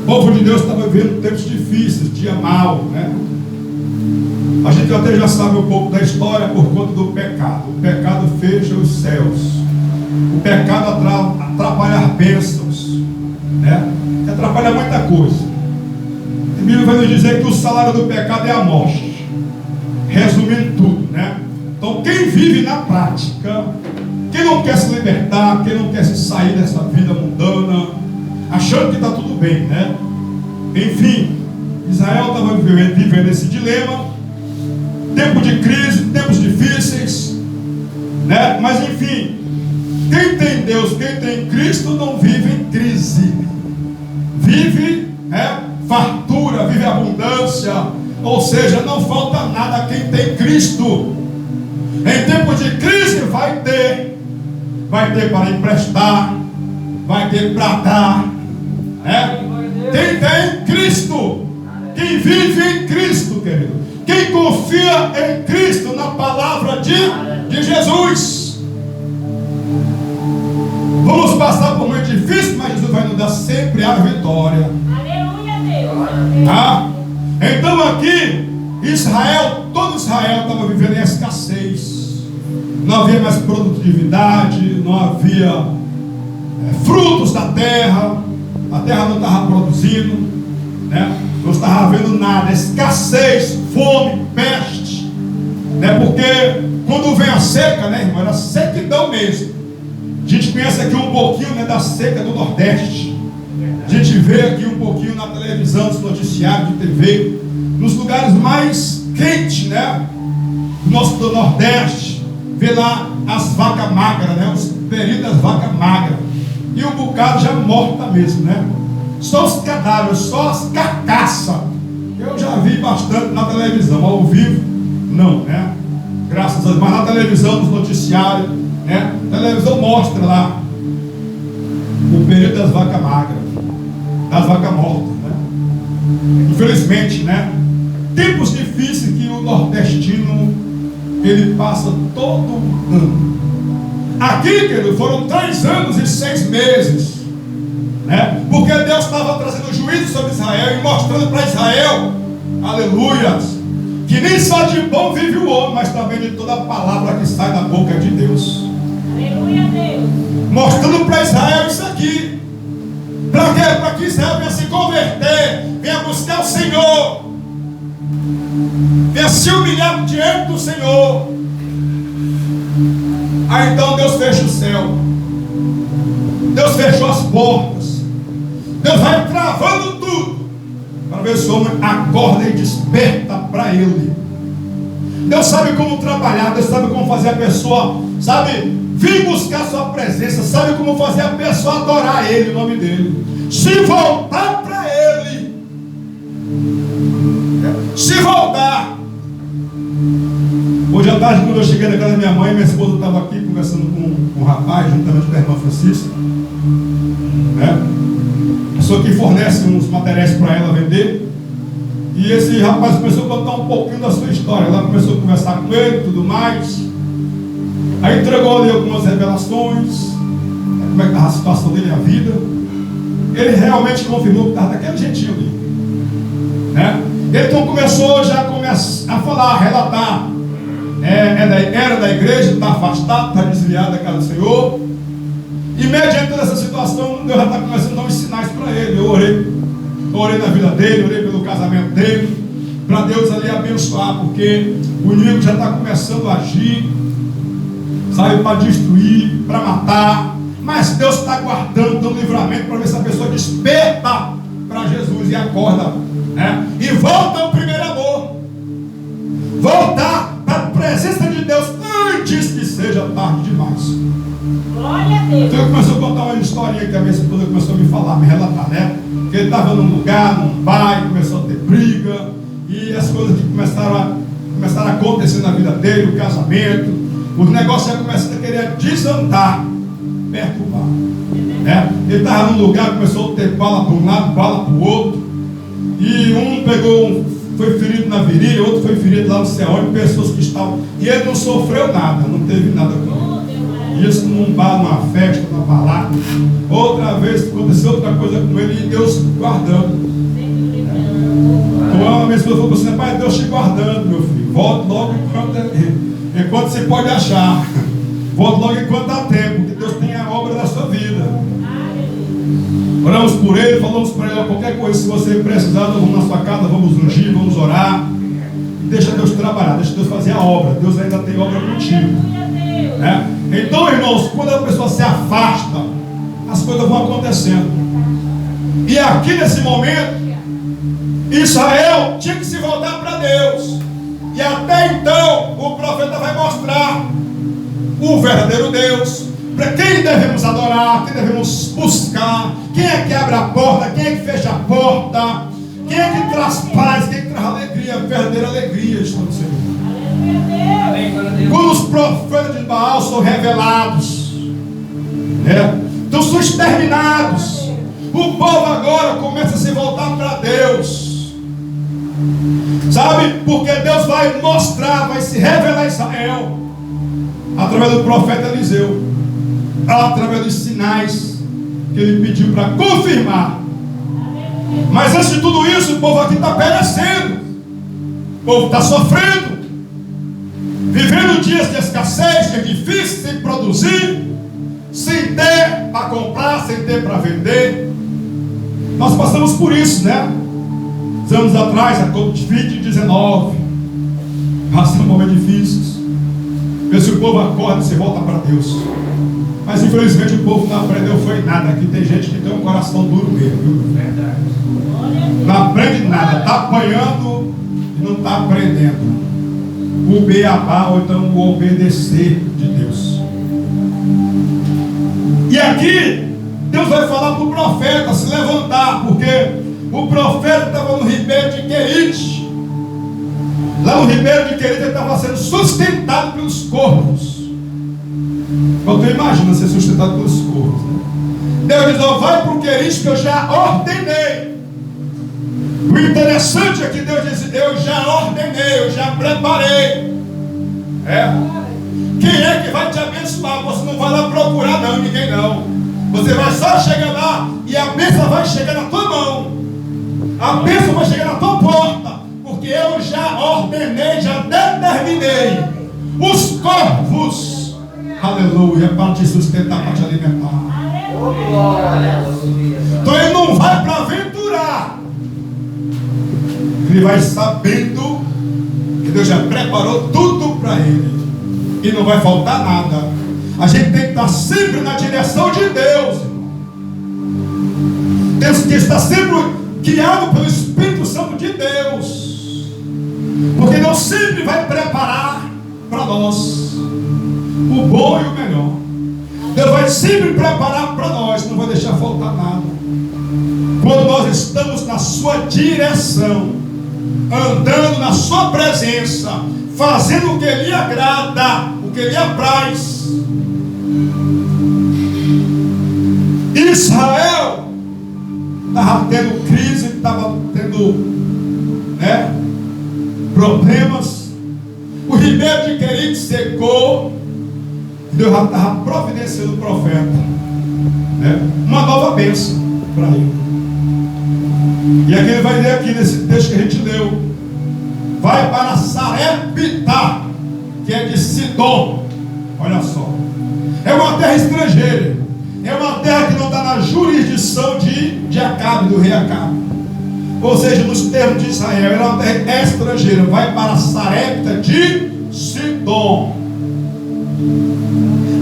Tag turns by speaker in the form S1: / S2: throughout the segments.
S1: O povo de Deus estava vivendo tempos difíceis, dia mau, né? A gente até já sabe um pouco da história por conta do pecado. O pecado fecha os céus. O pecado atrapalha as bênçãos, né? Atrapalha muita coisa. A Bíblia vai nos dizer que o salário do pecado é a morte. Resumindo tudo, né? Então quem vive na prática, quem não quer se libertar, quem não quer se sair dessa vida mundana, achando que está tudo bem, né? Enfim, Israel estava vivendo esse dilema, tempo de crise, tempos difíceis, né? Mas enfim, quem tem Deus, quem tem Cristo não vive em crise, vive, né, fartura, vive abundância, ou seja, não falta nada a quem tem Cristo. Em tempo de crise vai ter para emprestar, vai ter para dar, né? Quem tem Cristo, quem vive em Cristo, querido, quem confia em Cristo, na palavra de Jesus. Vamos passar por muito difícil, mas Jesus vai nos dar sempre a vitória.
S2: Aleluia, Deus.
S1: Ah, então aqui, todo Israel estava vivendo em escassez. Não havia mais produtividade, não havia frutos da terra. A terra não estava produzindo, né? Não estava havendo nada, escassez, fome, peste, né? Porque quando vem a seca, né, irmão, era sequidão mesmo. A gente conhece aqui um pouquinho, né, da seca do Nordeste. A gente vê aqui um pouquinho na televisão, nos noticiários de TV, nos lugares mais quentes, né, do Nordeste. Vê lá as vacas magras, né, os períodos das vacas magras. E um bocado já morta mesmo, né? Só os cadáveres, só as carcaças. Eu já vi bastante na televisão, ao vivo, não, né? Graças a Deus, mas na televisão, nos noticiários, né? A televisão mostra lá o período das vacas magras, das vacas mortas, né? Infelizmente, né? Tempos difíceis que o nordestino ele passa todo ano. Aqui, querido, foram 3 anos e 6 meses, né? Porque Deus estava trazendo juízo sobre Israel e mostrando para Israel, aleluias, que nem só de pão vive o homem, mas também de toda a palavra que sai da boca de Deus.
S2: Aleluia, Deus.
S1: Mostrando para Israel isso aqui. Para quê? Para que Israel venha se converter, venha buscar o Senhor, venha se humilhar diante do Senhor. Aí então Deus fecha o céu, Deus fechou as portas, Deus vai travando tudo, para ver se o homem acorda e desperta para Ele. Deus sabe como trabalhar, Deus sabe como fazer a pessoa, sabe, vir buscar sua presença, sabe como fazer a pessoa adorar Ele, o nome dEle, se voltar para Ele, se voltar. Hoje à tarde, quando eu cheguei na casa da minha mãe, minha esposa estava aqui conversando com um rapaz, juntamente com a irmã Francisca, né? Pessoa que fornece uns materiais para ela vender. E esse rapaz começou a contar um pouquinho da sua história. Ela começou a conversar com ele e tudo mais. Aí entregou ali algumas revelações, como é que estava a situação dele, a vida. Ele realmente confirmou que estava daquele jeitinho ali, né? Ele então começou já a falar, a relatar. Era da igreja, está afastado, está desviado da casa do Senhor. E mediante toda essa situação, Deus já está começando a dar uns sinais para ele. Eu orei na vida dele, orei pelo casamento dele, para Deus ali abençoar, porque o inimigo já está começando a agir, sabe, para destruir, para matar. Mas Deus está guardando, dando livramento para ver se a pessoa desperta para Jesus e acorda, né? E volta ao primeiro amor, voltar para a presença de Deus antes que seja tarde demais.
S2: Glória a Deus.
S1: Então ele começou a contar uma historinha que a minha esposa começou a me falar, me relatar, né? Que ele estava num lugar, num bairro, começou a ter briga, e as coisas que começaram a acontecer na vida dele, o casamento, os negócios já começaram a querer desandar, perturbar, né? Ele estava num lugar, começou a ter bala para um lado, bala para o outro, e foi ferido na virilha, outro foi ferido lá no céu, pessoas que estavam, e ele não sofreu nada, não teve nada com ele. Isso num bar, numa festa, numa balada. Outra vez aconteceu outra coisa com ele e Deus guardando. Então a minha esposa falou assim: pai, Deus te guardando, meu filho. Volte logo enquanto você pode achar. Volte logo enquanto dá tempo, porque Deus tem a obra da sua vida. Oramos por ele, falamos para ele: qualquer coisa, se você precisar, nós vamos na sua casa, vamos ungir, vamos orar. Deixa Deus trabalhar, deixa Deus fazer a obra. Deus ainda tem obra contigo. Então, irmãos, quando a pessoa se afasta, as coisas vão acontecendo. E aqui nesse momento, Israel tinha que se voltar para Deus. E até então, o profeta vai mostrar o verdadeiro Deus, para quem devemos adorar, quem devemos buscar, quem é que abre a porta, quem é que fecha a porta, quem é que traz paz, quem é que traz alegria, verdadeira alegria está no Senhor. Quando os profetas de Baal são revelados, então são exterminados, o povo agora começa a se voltar para Deus. Sabe? Porque Deus vai mostrar, vai se revelar a Israel através do profeta Eliseu, através dos sinais que ele pediu para confirmar. Mas antes de tudo isso, o povo aqui está perecendo, o povo está sofrendo, vivendo dias de escassez, dias difíceis, sem produzir, sem ter para comprar, sem ter para vender. Nós passamos por isso, né? Anos atrás, a Covid-19, passamos momentos difíceis. Vê se o povo acorda e se volta para Deus. Mas infelizmente o povo não aprendeu foi nada. Aqui tem gente que tem um coração duro mesmo, viu? Verdade. Não aprende nada, está apanhando e não está aprendendo o beabá, ou então o obedecer de Deus. E aqui Deus vai falar para o profeta se levantar, porque o profeta estava no ribeiro de Querite. Lá no ribeiro de Querite ele estava sendo sustentado pelos corvos. Então tu imagina ser sustentado pelos corvos, né? Deus diz: vai para o Querite que eu já ordenei. O interessante é que Deus diz: eu já ordenei, eu já preparei. Quem é que vai te abençoar? Você não vai lá procurar não, ninguém não. Você vai só chegar lá e a bênção vai chegar na tua mão. A bênção vai chegar na tua porta, porque eu já ordenei, já determinei os corvos, aleluia, para te sustentar, para te alimentar. Então ele não vai para aventurar, ele vai sabendo que Deus já preparou tudo para ele e não vai faltar nada. A gente tem que estar sempre na direção de Deus. Temos que estar sempre guiado pelo Espírito Santo de Deus, porque Deus sempre vai preparar para nós o bom e o melhor. Deus vai sempre preparar para nós, não vai deixar faltar nada. Quando nós estamos na sua direção, andando na sua presença, fazendo o que lhe agrada, o que lhe apraz. Israel estava tendo crise, estava tendo problemas. O ribeiro de Querite secou. Deus já estava providenciando o profeta uma nova bênção para ele. E aqui ele vai ler aqui nesse texto que a gente leu: vai para Sarepta, que é de Sidom. Olha só, é uma terra estrangeira, é uma terra que não está na jurisdição de Acabe, do rei Acabe. Ou seja, nos termos de Israel, é uma terra estrangeira. Vai para Sarepta de Sidom.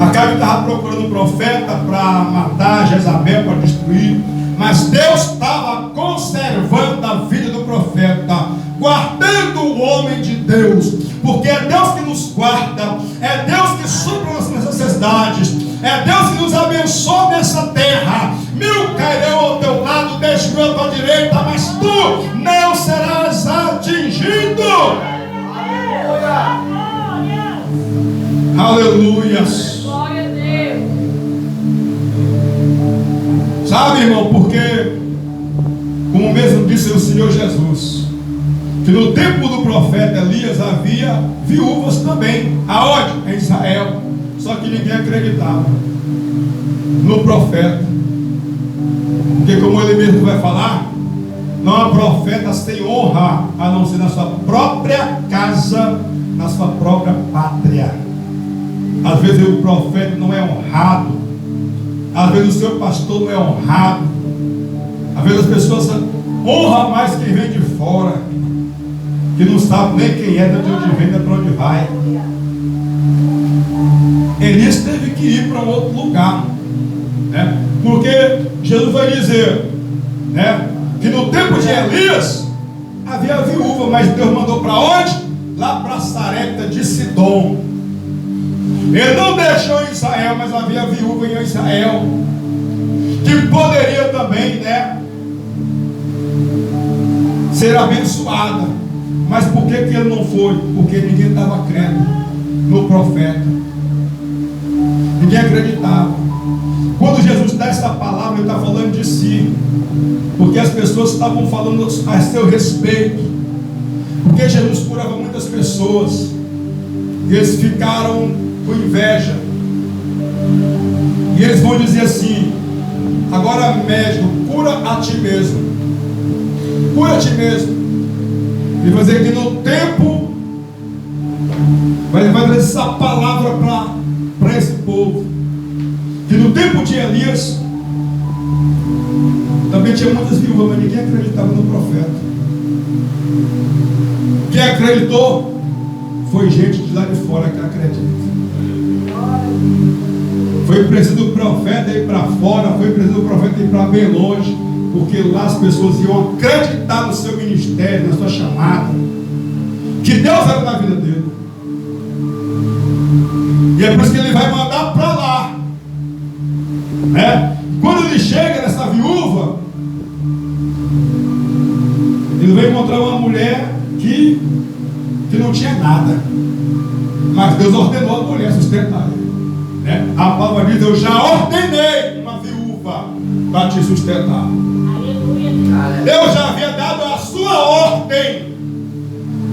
S1: Acabe estava procurando um profeta para matar Jezabel, para destruir, mas Deus estava conservando a vida do profeta, guardando o homem de Deus, porque é Deus que nos guarda, é Deus que supre as nossas necessidades, é Deus que nos abençoa nessa terra. 1000 cairão ao teu lado, 10.000 à tua direita, mas tu não serás atingido. Aleluia.
S2: Glória a Deus.
S1: Sabe, irmão, porque, como mesmo disse o Senhor Jesus, que no tempo do profeta Elias havia viúvas também. Aonde? Em Israel. Só que ninguém acreditava no profeta. Porque como ele mesmo vai falar, não há profeta sem honra, a não ser na sua própria casa, na sua própria pátria. Às vezes o profeta não é honrado, às vezes o seu pastor não é honrado, às vezes as pessoas honram mais quem vem de fora, que não sabe nem quem é, de onde vem, nem para onde vai. Elias teve que ir para um outro lugar, né? Porque Jesus vai dizer, né, que no tempo de Elias havia viúva, mas Deus mandou para onde? Lá para Sarepta de Sidom. Ele não deixou em Israel, mas havia viúva em Israel que poderia também, né, ser abençoada. Mas por que ele não foi? Porque ninguém estava crendo no profeta. Ninguém acreditava. Quando Jesus dá essa palavra, ele está falando de si, porque as pessoas estavam falando a seu respeito, porque Jesus curava muitas pessoas, e eles ficaram com inveja, e eles vão dizer assim: agora médico, cura a ti mesmo, cura a ti mesmo. E vai dizer que no tempo, vai trazer essa palavra para esse povo, que no tempo de Elias também tinha muitas viúvas, mas ninguém acreditava no profeta. Quem acreditou foi gente de lá de fora que acredita. Foi preciso do profeta ir para fora, foi preciso do profeta ir para bem longe, porque lá as pessoas iam acreditar no seu ministério, na sua chamada, que Deus era na vida dele. E é por isso que ele vai mandar para lá, né? Quando ele chega nessa viúva, ele vai encontrar uma mulher que não tinha nada, mas Deus ordenou a mulher sustentar ele, né? A palavra diz: eu já ordenei uma viúva para te sustentar. Deus já havia dado a sua ordem,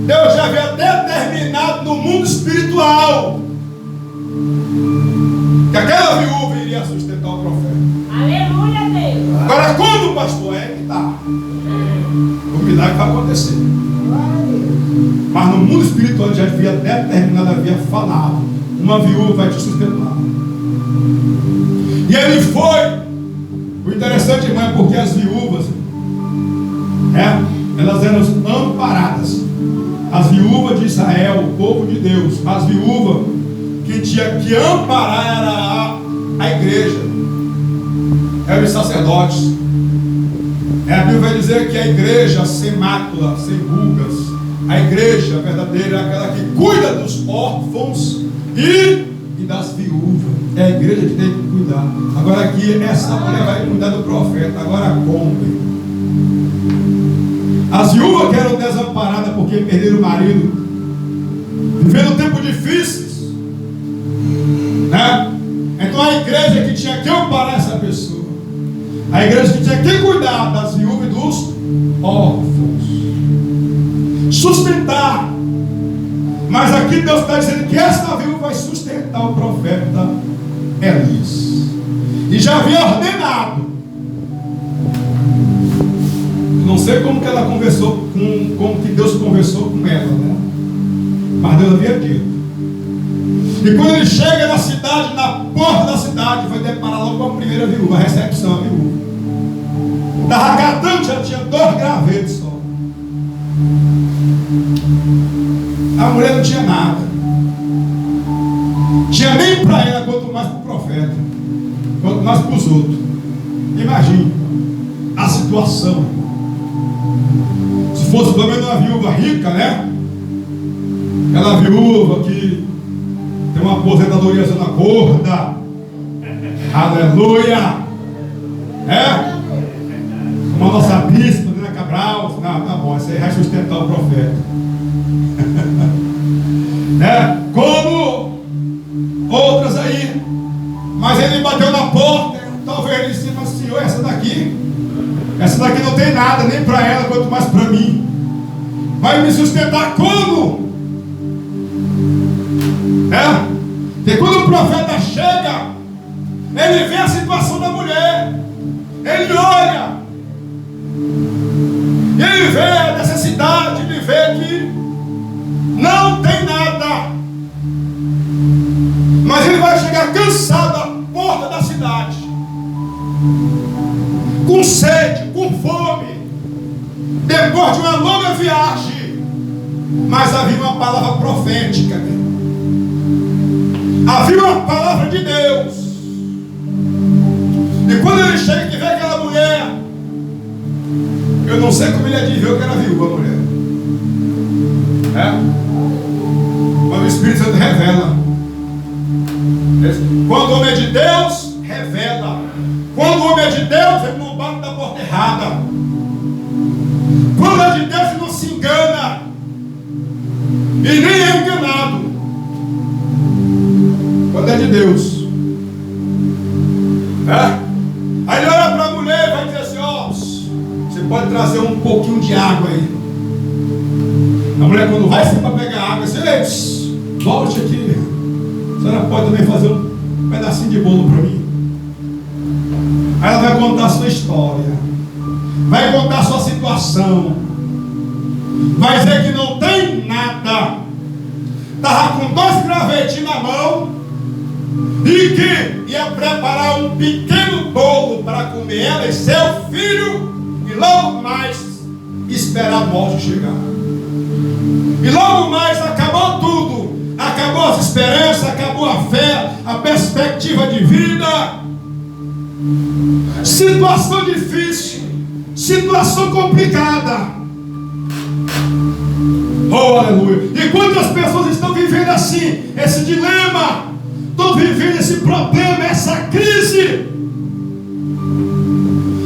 S1: Deus já havia determinado no mundo espiritual que aquela viúva iria sustentar o profeta.
S2: Aleluia, Deus.
S1: Agora, quando o pastor é que está, o milagre vai acontecer. Mas no mundo espiritual já havia determinado, havia falado: uma viúva vai te sustentar. E ele foi. O interessante, irmão, é porque as viúvas, elas eram amparadas. As viúvas de Israel, o povo de Deus, as viúvas que tinha que amparar era a igreja, eram os sacerdotes. A Bíblia vai dizer que a igreja sem mácula, sem rugas, a igreja verdadeira é aquela que cuida dos órfãos e das viúvas. É a igreja que tem que cuidar. Agora aqui, essa mulher vai cuidar do profeta. Agora como? As viúvas que eram desamparadas porque perderam o marido, vivendo tempos difíceis, né? Então a igreja que tinha que amparar essa pessoa, a igreja que tinha que cuidar das viúvas e dos órfãos, sustentar. Mas aqui Deus está dizendo que essa viúva vai sustentar o profeta Elias, e já havia ordenado. Não sei como que ela conversou, como que Deus conversou com ela, né? Mas Deus havia dito. E quando ele chega na cidade, na porta da cidade, vai deparar logo com a primeira viúva, a recepção, a viúva. Estava catando, já tinha 2 gravetos só. A mulher não tinha nada. Tinha nem para ela, quanto mais para o profeta, quanto mais para os outros. Imagine a situação. Se fosse pelo menos uma viúva rica, né? Aquela viúva que tem uma aposentadoria zona gorda. Aleluia! Como a nossa bispa, Dona Cabral. Não, tá bom, isso aí vai sustentar o profeta. Como outras aí. Mas ele bateu na porta. Talvez ele disse: mas senhor, essa daqui não tem nada, nem para ela, quanto mais para mim. Vai me sustentar como? E quando o profeta chega, ele vê a situação da mulher, ele olha, ele vê a necessidade, ele vê que não tem nada, mas ele vai chegar cansado à porta da cidade, com sede, com fome, depois de uma longa viagem. Mas havia uma palavra profética, havia uma palavra de Deus. E quando ele chega e vê aquela mulher, eu não sei como ele adivinhou que era viúva a mulher, mas o Espírito Santo revela. Quando o homem é de Deus, revela. Quando o homem é de Deus, ele não bate da porta errada. Quando é de Deus, ele não se engana e nem é enganado. Quando é de Deus, aí ele olha para a mulher e vai dizer assim: ó, você pode trazer um pouquinho de água aí. A mulher, quando vai para pegar água, diz: volte aqui, a senhora pode também fazer um pedacinho de bolo para mim. Aí ela vai contar a sua história, vai contar a sua situação, vai dizer que não tem nada, estava com 2 gravetinhos na mão e que ia preparar um pequeno bolo para comer ela e seu filho, e logo mais esperar a morte chegar. E logo mais acabou tudo, acabou as esperanças, acabou a fé, a perspectiva de vida. Situação difícil, situação complicada. Oh, aleluia. E quantas pessoas estão vivendo assim, esse dilema, estão vivendo esse problema, essa crise,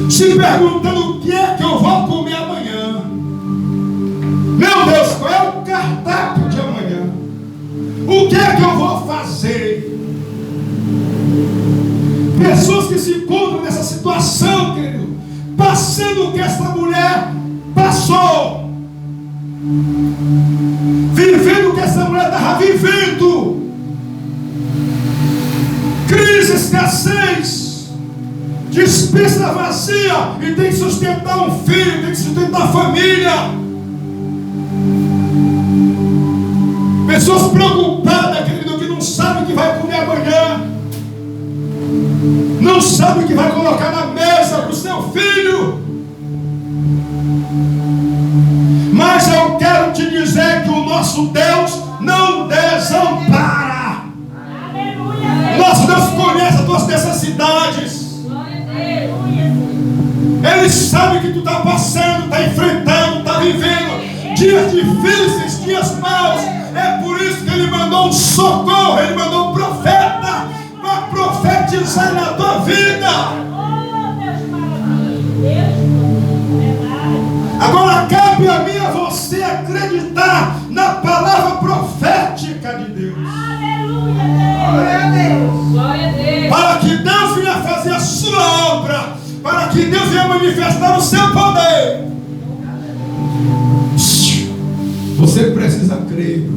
S1: se perguntando: o que é que eu vou comer amanhã? Meu Deus, qual é o cardápio de amanhã? O que é que eu vou fazer? Pessoas que se encontram nessa situação, querido, passando o que essa mulher passou, vivendo o que essa mulher estava vivendo. Crise, escassez, dispensa vazia, e tem que sustentar um filho, tem que sustentar a família. Pessoas preocupadas, querido, que não sabem o que vai comer amanhã, não sabem o que vai colocar na mesa para o seu filho. Mas eu quero te dizer que o nosso Deus não desampara. Nosso Deus conhece as tuas necessidades. Ele sabe que tu está passando, está enfrentando, está vivendo dias difíceis, dias maus. É por isso que Ele mandou um socorro, Ele mandou um profeta para profetizar na tua vida. Agora cabe a mim e a você acreditar na palavra profética de Deus. Glória a Deus. Glória a Deus. Para que Deus venha fazer a sua obra, para que Deus venha manifestar o seu poder. Você precisa crer.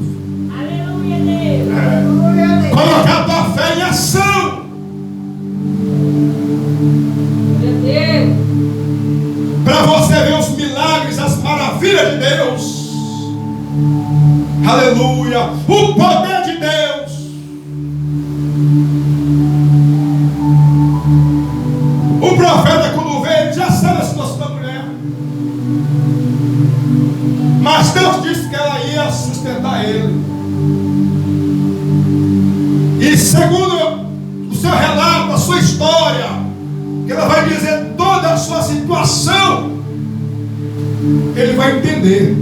S1: Aleluia, Deus. Colocar a tua fé em ação. Para você ver os milagres, as maravilhas de Deus. Aleluia. O poder de Deus. O profeta, quando vê, ele já sabe a situação da mulher. Mas Deus disse que ela ia sustentar ele. E segundo o seu relato, a sua história, que ela vai dizer toda a sua situação, ele vai entender.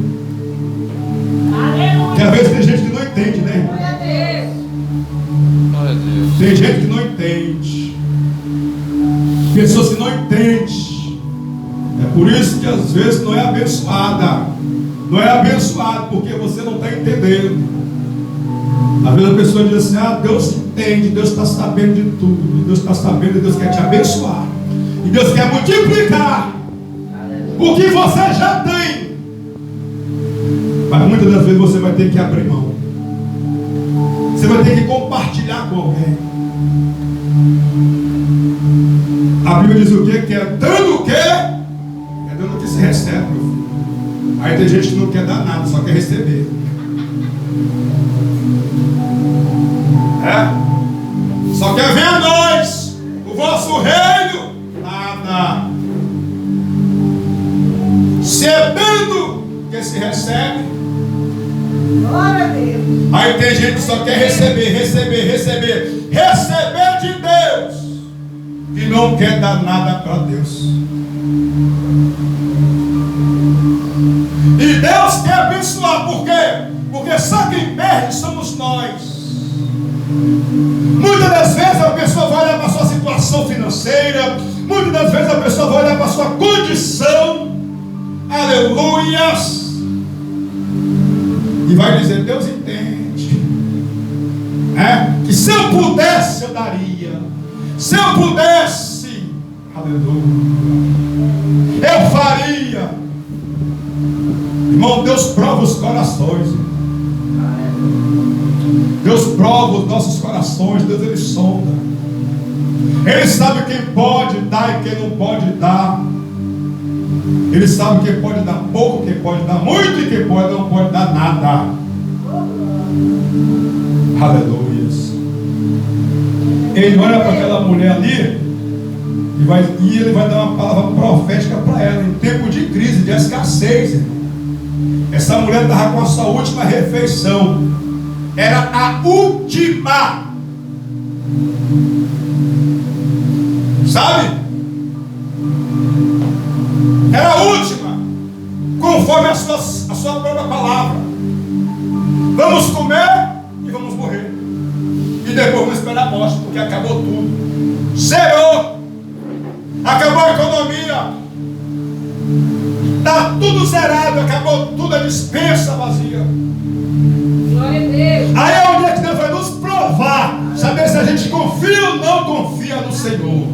S1: Aleluia. Que às vezes tem gente que não entende, né? Glória a Deus. Tem gente que não entende. Pessoas que não entendem. É por isso que às vezes não é abençoada. Não é abençoado porque você não está entendendo. Às vezes a pessoa diz assim: ah, Deus entende, Deus está sabendo de tudo, Deus está sabendo, Deus quer te abençoar, e Deus quer multiplicar o que você já tem. Mas muitas das vezes você vai ter que abrir mão. Você vai ter que compartilhar com alguém. A Bíblia diz o quê? Que é dando o quê? É dando o que se recebe, meu filho. Aí tem gente que não quer dar nada, só quer receber. Só quer ver a nós, o vosso reino, nada. Se é dando que se recebe.
S2: Glória a Deus.
S1: Aí tem gente que só quer receber de Deus e não quer dar nada para Deus. E Deus quer abençoar, por quê? Porque só quem perde somos nós. Muitas das vezes a pessoa vai olhar para a sua situação financeira, muitas das vezes a pessoa vai olhar para a sua condição, aleluias, e vai dizer: Deus entende, que se eu pudesse eu daria, se eu pudesse, aleluia, eu faria. Irmão, Deus prova os corações. Deus prova os nossos corações. Deus, Ele sonda. Ele sabe quem pode dar e quem não pode dar. Ele sabe quem pode dar pouco, quem pode dar muito e quem não pode dar nada. Aleluias. Ele olha para aquela mulher ali e ele vai dar uma palavra profética para ela em tempo de crise, de escassez, irmão. Essa mulher estava com a sua última refeição. Era a última. Sabe? Era a última. Conforme a sua própria palavra. Vamos comer e vamos morrer. E depois vamos esperar a morte, porque acabou tudo. Zerou. Acabou a economia. Está tudo zerado, acabou tudo, a despensa vazia.
S2: Glória a Deus.
S1: Aí é onde é que Deus vai nos provar, saber se a gente confia ou não confia no Senhor.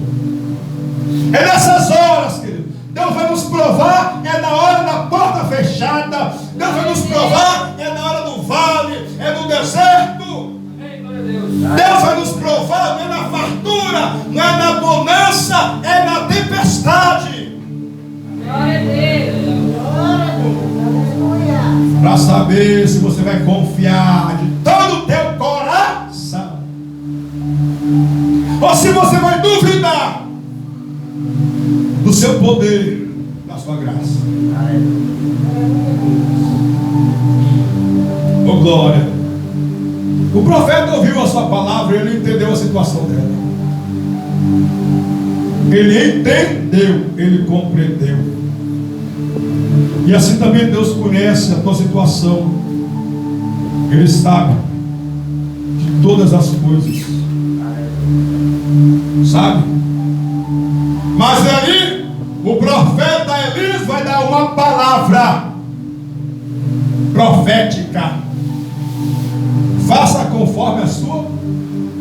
S1: É nessas horas, querido. Deus vai nos provar, é na hora da porta fechada. Deus vai nos provar, é na hora do vale, é no deserto. Deus vai nos provar, não é na fartura, não é na bonança, é na tempestade.
S2: Glória a Deus. Glória a Deus. Aleluia.
S1: Para saber se você vai confiar de todo o teu coração ou se você vai duvidar do seu poder, da sua graça. Oh, glória. O profeta ouviu a sua palavra e ele entendeu a situação dela. Ele entendeu, ele compreendeu. E assim também Deus conhece a tua situação. Ele sabe de todas as coisas. Sabe? Mas aí o profeta Elias vai dar uma palavra profética. Faça conforme a sua.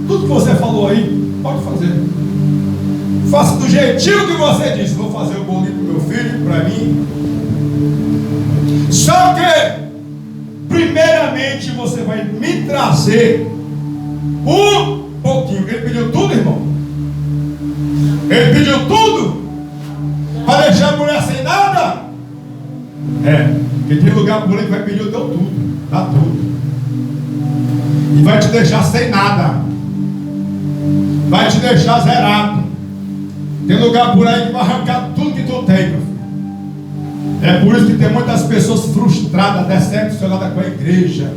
S1: Tudo que você falou aí, pode fazer. Faça do jeitinho que você disse. Vou fazer o bolinho para o meu filho, para mim. Só que primeiramente você vai me trazer um pouquinho. Ele pediu tudo, irmão. Ele pediu tudo para deixar a mulher sem nada. Porque tem lugar por aí que vai pedir o teu tudo. Dá tudo. E vai te deixar sem nada. Vai te deixar zerado. Tem lugar por aí que vai arrancar tudo que tu tem, meu filho. É por isso que tem muitas pessoas frustradas, decepcionadas com a igreja.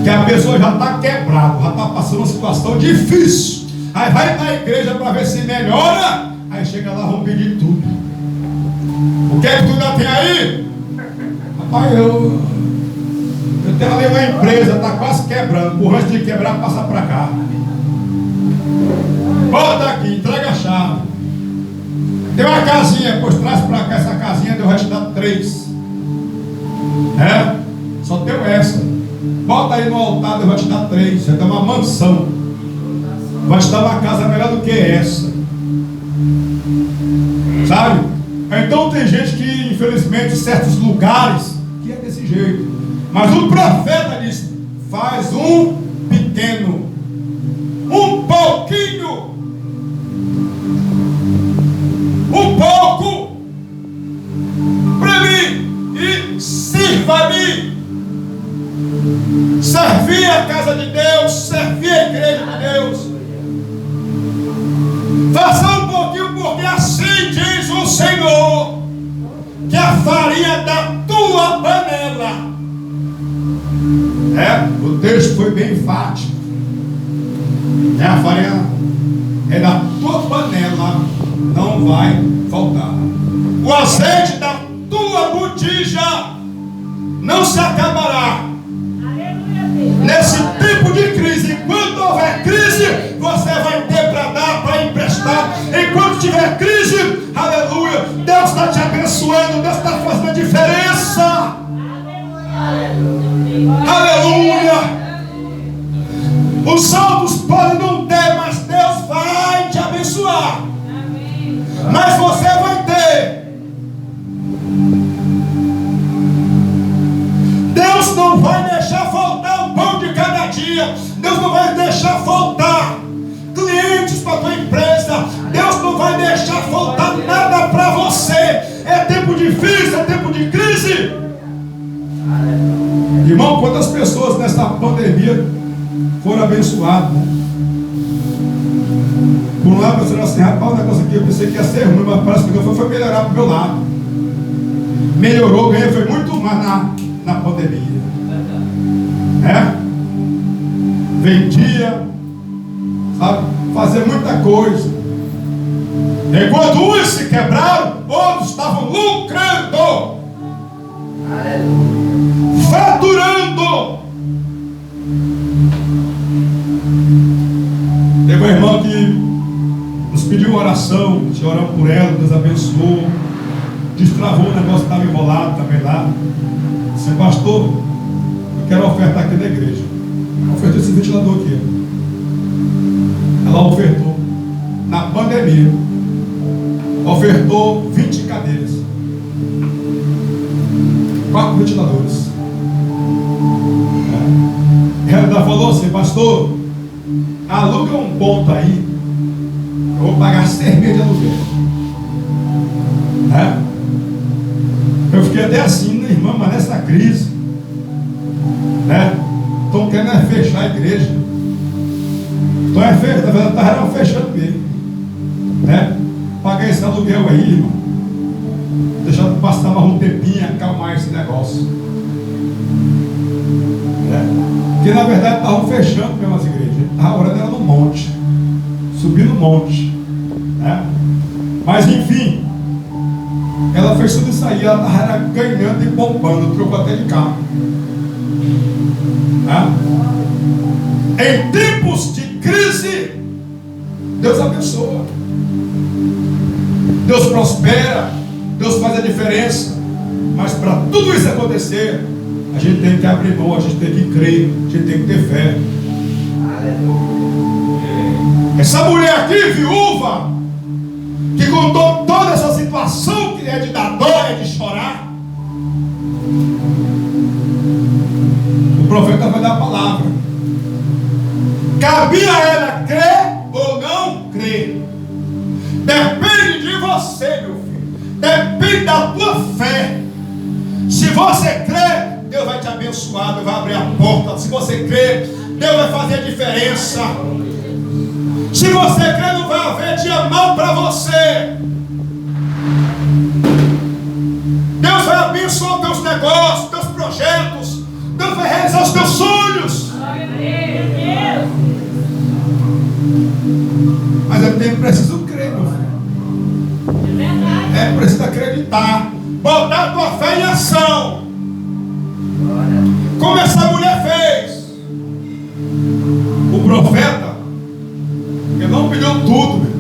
S1: Que a pessoa já está quebrada, já está passando uma situação difícil. Aí vai na igreja para ver se melhora. Aí chega lá, vão pedir tudo. O que é que tu ainda tem aí? Rapaz, eu tenho ali uma empresa, está quase quebrando. Por antes de quebrar, passa para cá. Bota aqui, entrega a chave. Tem uma casinha, pois traz para cá essa casinha, Deus vai te dar 3. Só tenho essa. Bota aí no altar, Deus vai te dar 3. Você tem uma mansão. Vai te dar uma casa melhor do que essa. Sabe? Então tem gente que, infelizmente, em certos lugares, que é desse jeito. Mas o profeta disse: faz um pequeno, um pouquinho, um pouco para mim e sirva-me. Servir a casa de Deus, servir a igreja de Deus. Faça um pouquinho, porque assim diz o Senhor, que a farinha da tua panela. O texto foi bem enfático. A farinha é da tua panela, não vai faltar. O azeite da tua botija não se acabará. Nesse tipo de crise, enquanto houver crise, você vai ter para dar, para emprestar. Enquanto tiver crise, aleluia, Deus está te abençoando, Deus está fazendo a diferença. Aleluia. Os saldos podem não ter, mas Deus vai te abençoar. Mas você vai ter. Deus não vai deixar faltar o pão de cada dia. Deus não vai deixar faltar clientes para a tua empresa. Deus não vai deixar faltar nada para você. É tempo difícil, é tempo de crise. Irmão, quantas pessoas nessa pandemia foram abençoadas, né? Por um lado, você assim, rapaz, o negócio aqui eu pensei que ia ser ruim, mas parece que foi melhorar para o meu lado. Melhorou, ganhei, foi muito mais na pandemia. Vendia, sabe, fazia muita coisa. Enquanto uns se quebraram, outros estavam lucrando, faturando. Teve uma irmã que nos pediu uma oração, a gente orou por ela, Deus abençoou, destravou o negócio que estava enrolado também lá. Disse, pastor, eu quero ofertar aqui na igreja. Ofertou esse ventilador aqui. Ela ofertou na pandemia, ofertou 20 cadeiras, 4 ventiladores. Ela falou assim, pastor, aluga um ponto aí, eu vou pagar 6 meses de aluguel. Eu fiquei até assim, né, irmã, mas nessa crise, estão querendo fechar a igreja. Então na verdade estavam fechando mesmo. Pagar esse aluguel aí, irmão. Deixar passar mais um tempinho, acalmar esse negócio. Porque na verdade estavam fechando mesmo as igrejas. Estava orando ela no monte, subindo no monte. Mas enfim, ela fez tudo isso aí, ela estava ganhando e bombando, trocou até de carro. Em tempos de crise, Deus abençoa, Deus prospera, Deus faz a diferença. Mas para tudo isso acontecer, a gente tem que abrir mão, a gente tem que crer, a gente tem que ter fé. Essa mulher aqui, viúva, que contou toda essa situação, que é de dar dor, é de chorar, o profeta vai dar a palavra. Cabia a ela crer ou não crer. Depende de você, meu filho. Depende da tua fé. Se você crer, Deus vai te abençoar, Deus vai abrir a porta. Se você crer, Deus vai fazer a diferença. Se você crer, não vai haver dia mal para você. Deus vai abençoar os teus negócios, os teus projetos. Deus vai realizar os teus sonhos. Mas eu preciso crer, meu filho. Preciso acreditar. Botar a tua fé em ação. Como essa mulher fez. O profeta, ele não pediu tudo, meu.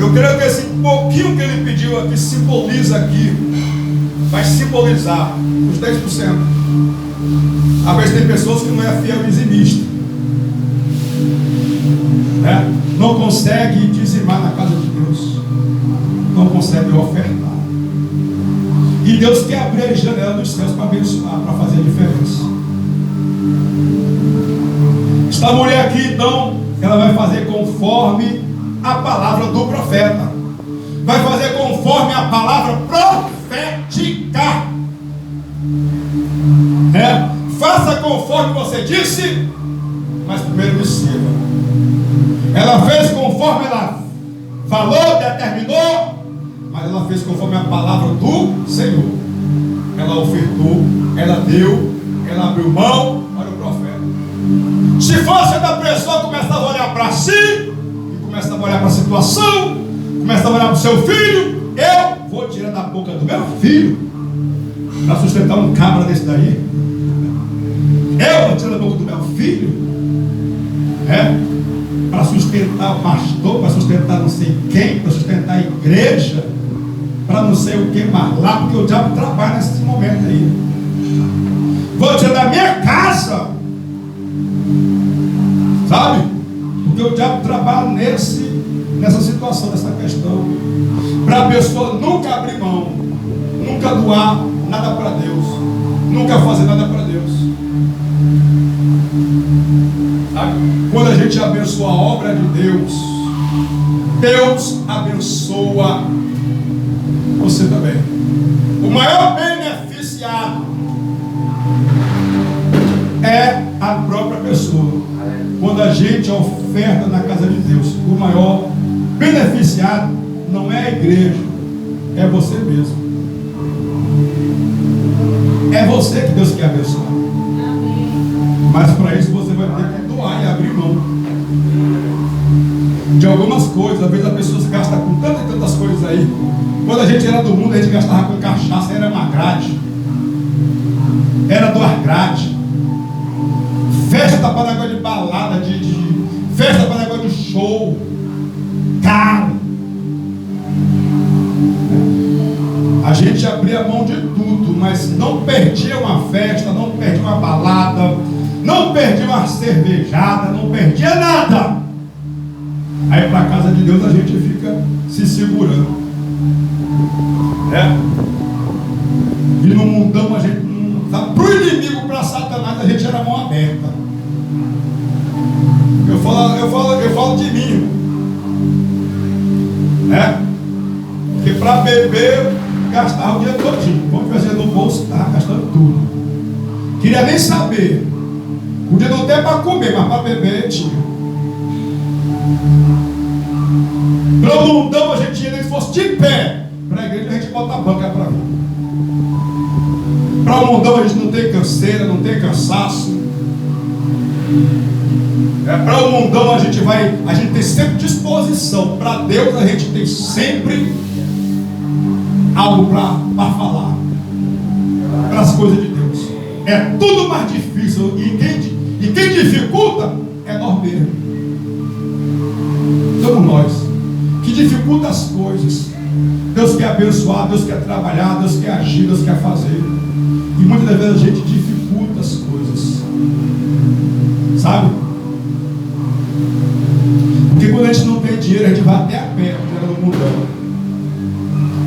S1: Eu creio que esse pouquinho que ele pediu aqui simboliza aqui, vai simbolizar os 10%. Às vezes tem pessoas que não é fiel dizimista, não consegue dizimar na casa de Deus, não consegue ofertar. E Deus quer abrir a janela dos céus para abençoar, para fazer a diferença. Esta mulher aqui, então, ela vai fazer conforme a palavra do profeta. Vai fazer conforme a palavra profética. Faça conforme você disse, mas primeiro me sirva. Ela fez conforme ela falou, determinou, mas ela fez conforme a palavra do Senhor. Ela ofertou, ela deu, ela abriu mão para o profeta. Se fosse da pessoa, começava a olhar para si, e começa a olhar para a situação, começa a olhar para o seu filho. Eu vou tirar da boca do meu filho para sustentar um cabra desse daí. Eu vou tirar da boca do meu filho para sustentar o pastor, para sustentar não sei quem, para sustentar a igreja, para não sei o que mais lá, porque o diabo trabalha nesse momento aí. Vou tirar da minha casa, sabe? Porque o diabo trabalha nessa situação, nessa questão, para a pessoa nunca abrir mão, nunca doar nada para Deus, nunca fazer nada para Deus. Sabe? Quando a gente abençoa a obra de Deus, Deus abençoa você também. O maior beneficiado é a própria pessoa. Quando a gente oferta na casa de Deus, o maior beneficiado não é a igreja, é você mesmo. É você que Deus quer abençoar. Mas para isso você vai ter que doar e abrir mão de algumas coisas. Às vezes a pessoa se gasta com tantas e tantas coisas aí. Quando a gente era do mundo, a gente gastava com cachaça, era uma grade, era doar grade, festa para negócio de balada, festa para negócio de show, caro. A gente abria mão de tudo, mas não perdia uma festa, não perdia uma balada, não perdia uma cervejada, não perdia nada. Aí para a casa de Deus a gente fica se segurando. E no mundão a gente não está para o inimigo, para Satanás, a gente era mão aberta. Eu falo de mim. Porque para beber gastava o dia todinho. Vamos fazer no bolso, estava gastando tudo. Queria nem saber. Podia não ter para comer, mas para beber tinha. Para o mundão a gente ia nem se fosse de pé. Para a igreja a gente bota a banca para mim. Para o mundão a gente não tem canseira, não tem cansaço. Para o mundão a gente tem sempre disposição. Para Deus a gente tem sempre algo para falar. Para as coisas de Deus. É tudo mais difícil. E quem dificulta é nós mesmos. Somos nós que dificulta as coisas. Deus quer abençoar, Deus quer trabalhar, Deus quer agir, Deus quer fazer. E muitas das vezes a gente dificulta as coisas. Sabe? Porque quando a gente não tem dinheiro, a gente vai até a pé, porque era no mundão.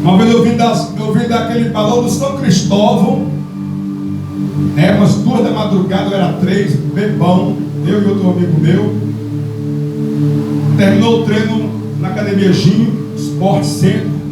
S1: Uma vez eu vim daquele balão do São Cristóvão, umas 2 da madrugada, eu era 3, bebão, eu e outro amigo meu. Terminou o treino na academia Gym, Sport Center.